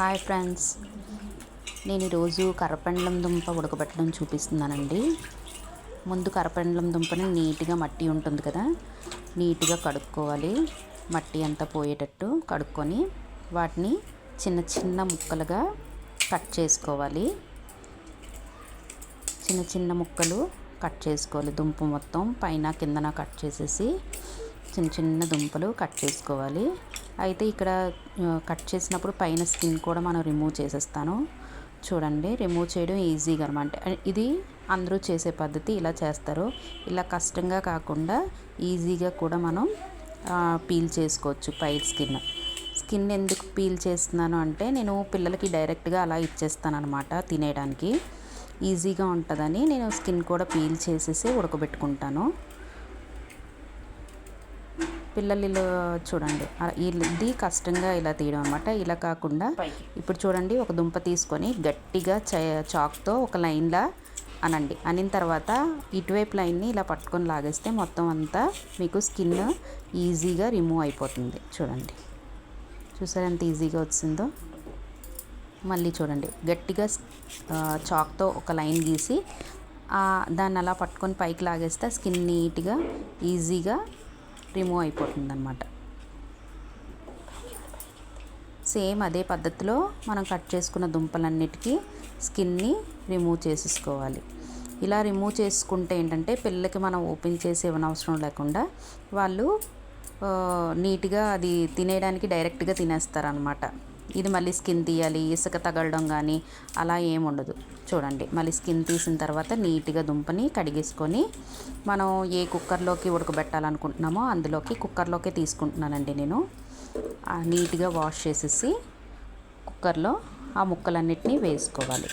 Hi friends, నేను ఈరోజు కర్రపెండలం దుంప ఉడకబెట్టడం చూపిస్తున్నానండి. ముందు కర్రపెండలం దుంపని నీట్గా మట్టి ఉంటుంది కదా, నీట్గా కడుక్కోవాలి. మట్టి అంతా పోయేటట్టు కడుక్కొని వాటిని చిన్న చిన్న ముక్కలుగా కట్ చేసుకోవాలి. చిన్న చిన్న ముక్కలు కట్ చేసుకోవాలి. దుంప మొత్తం పైన కిందన కట్ చేసేసి చిన్న చిన్న దుంపలు కట్ చేసుకోవాలి. అయితే ఇక్కడ కట్ చేసినప్పుడు పైన స్కిన్ కూడా మనం రిమూవ్ చేసేస్తాను. చూడండి, రిమూవ్ చేయడం ఈజీగా అనమాట. ఇది అందరూ చేసే పద్ధతి, ఇలా చేస్తారు. ఇలా కష్టంగా కాకుండా ఈజీగా కూడా మనం పీల్ చేసుకోవచ్చు. పై స్కిన్ ఎందుకు పీల్ చేస్తున్నాను అంటే, నేను పిల్లలకి డైరెక్ట్గా అలా ఇచ్చేస్తాను అనమాట తినేయడానికి. ఈజీగా ఉంటుందని నేను స్కిన్ కూడా పీల్ చేసేసి ఉడకబెట్టుకుంటాను. పిల్లలు ఇలా చూడండి, ఇది కష్టంగా ఇలా తీయడం అనమాట. ఇలా కాకుండా ఇప్పుడు చూడండి, ఒక దుంప తీసుకొని గట్టిగా చాక్తో ఒక లైన్లా అనండి. అనిన తర్వాత ఇటువైపు లైన్ని ఇలా పట్టుకొని లాగేస్తే మొత్తం అంతా మీకు స్కిన్ ఈజీగా రిమూవ్ అయిపోతుంది. చూడండి, చూసారు ఎంత ఈజీగా వచ్చిందో. మళ్ళీ చూడండి, గట్టిగా చాక్తో ఒక లైన్ గీసి దాన్ని అలా పట్టుకొని పైకి లాగేస్తే స్కిన్ నీట్గా ఈజీగా రిమూవ్ అయిపోతుంది అన్నమాట. సేమ్ అదే పద్ధతిలో మనం కట్ చేసుకున్న దుంపలన్నిటికీ స్కిన్ని రిమూవ్ చేసేసుకోవాలి. ఇలా రిమూవ్ చేసుకుంటే ఏంటంటే, పిల్లలకి మనం ఓపెన్ చేసి ఇవ్వనవసరం లేకుండా వాళ్ళు నీట్గా అది తినేయడానికి డైరెక్ట్గా తినేస్తారనమాట. ఇది మళ్ళీ స్కిన్ తీయాలి, ఇసుక తగలడం కానీ అలా ఏముండదు. చూడండి, మళ్ళీ స్కిన్ తీసిన తర్వాత నీట్గా దుంపని కడిగేసుకొని మనం ఏ కుక్కర్లోకి ఉడకబెట్టాలనుకుంటున్నామో అందులోకి కుక్కర్లోకి తీసుకుంటున్నానండి నేను. నీట్గా వాష్ చేసేసి కుక్కర్లో ఆ ముక్కలన్నిటినీ వేసుకోవాలి.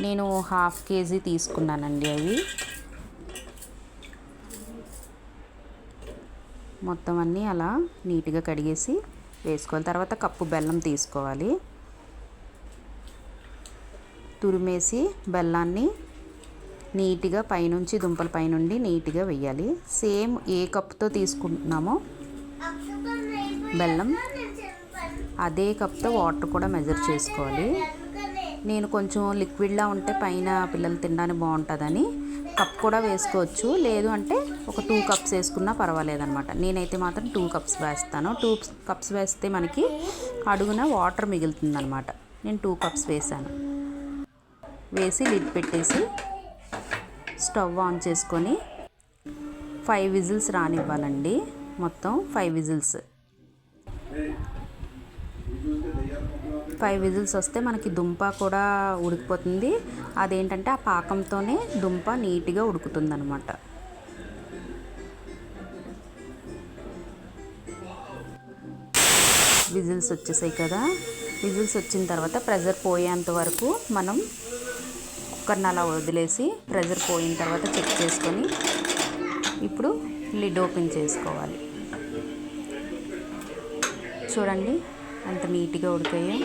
నేను 1/2 kg తీసుకున్నానండి. అవి మొత్తం అన్నీ అలా నీట్గా కడిగేసి వేసుకోవాలి. తర్వాత కప్పు బెల్లం తీసుకోవాలి. తురిమేసి బెల్లాన్ని నీట్గా పైనుంచి దుంపల పైనుండి నీట్గా వేయాలి. సేమ్ ఏ కప్పుతో తీసుకుంటున్నామో బెల్లం అదే కప్తో వాటర్ కూడా మెజర్ చేసుకోవాలి. నేను కొంచెం లిక్విడ్లా ఉంటే పైన పిల్లలు తినడానికి బాగుంటుందని కప్ కూడా వేసుకోవచ్చు. లేదు అంటే ఒక 2 cups వేసుకున్నా పర్వాలేదన్నమాట. నేనైతే మాత్రం 2 cups వేస్తాను. 2 cups వేస్తే మనకి అడుగున వాటర్ మిగులుతుందన్నమాట. నేను 2 cups వేసాను. వేసి లిడ్ పెట్టేసి స్టవ్ ఆన్ చేసుకొని 5 whistles రానివ్వాలండి. మొత్తం 5 whistles. 5 whistles వస్తే మనకి దుంప కూడా ఉడికిపోతుంది. అదేంటంటే ఆ పాకంతోనే దుంప నీట్గా ఉడుకుతుంది అనమాట. విజిల్స్ వచ్చేసాయి కదా. విజిల్స్ వచ్చిన తర్వాత ప్రెషర్ పోయేంత వరకు మనం కుక్కర్ని అలా వదిలేసి ప్రెషర్ పోయిన తర్వాత చెక్ చేసుకొని ఇప్పుడు లిడ్ ఓపెన్ చేసుకోవాలి. చూడండి ఎంత నీట్గా ఉడికాయో.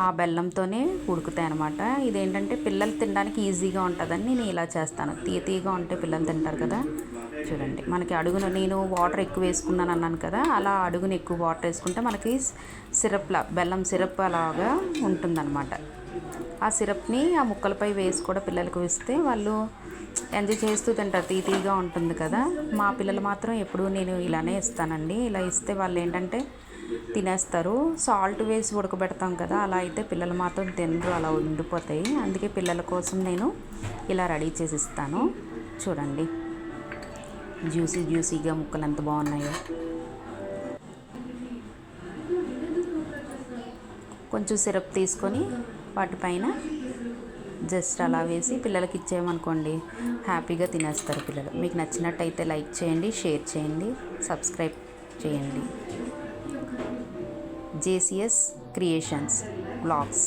ఆ బెల్లంతోనే ఉడుకుతాయి అనమాట. ఇదేంటంటే పిల్లలు తినడానికి ఈజీగా ఉంటుందని నేను ఇలా చేస్తాను. తీయగా ఉంటే పిల్లలు తింటారు కదా. చూడండి, మనకి అడుగున నేను వాటర్ ఎక్కువ వేసుకున్నాను అన్నాను కదా, అలా అడుగున ఎక్కువ వాటర్ వేసుకుంటే మనకి సిరప్లా బెల్లం సిరప్ అలాగా ఉంటుందన్నమాట. ఆ సిరప్ని ఆ ముక్కలపై వేసి కూడా పిల్లలకు ఇస్తే వాళ్ళు ఎంజాయ్ చేస్తూ తింటారు. తీయగా ఉంటుంది కదా. మా పిల్లలు మాత్రం ఎప్పుడూ నేను ఇలానే ఇస్తానండి. ఇలా ఇస్తే వాళ్ళు ఏంటంటే తినేస్తారు. సాల్ట్ వేసి ఉడకబెడతాం కదా, అలా అయితే పిల్లలు మాత్రం తినరు, అలా ఉండిపోతాయి. అందుకే పిల్లల కోసం నేను ఇలా రెడీ చేసి ఇస్తాను. చూడండి, జ్యూసీగా ముక్కలు ఎంత బాగున్నాయో. కొంచెం సిరప్ తీసుకొని వాటిపైన జస్ట్ అలా వేసి పిల్లలకి ఇచ్చేయమనుకోండి, హ్యాపీగా తినేస్తారు పిల్లలు. మీకు నచ్చినట్టయితే లైక్ చేయండి, షేర్ చేయండి, సబ్స్క్రైబ్ చేయండి. JCS Creations Vlogs.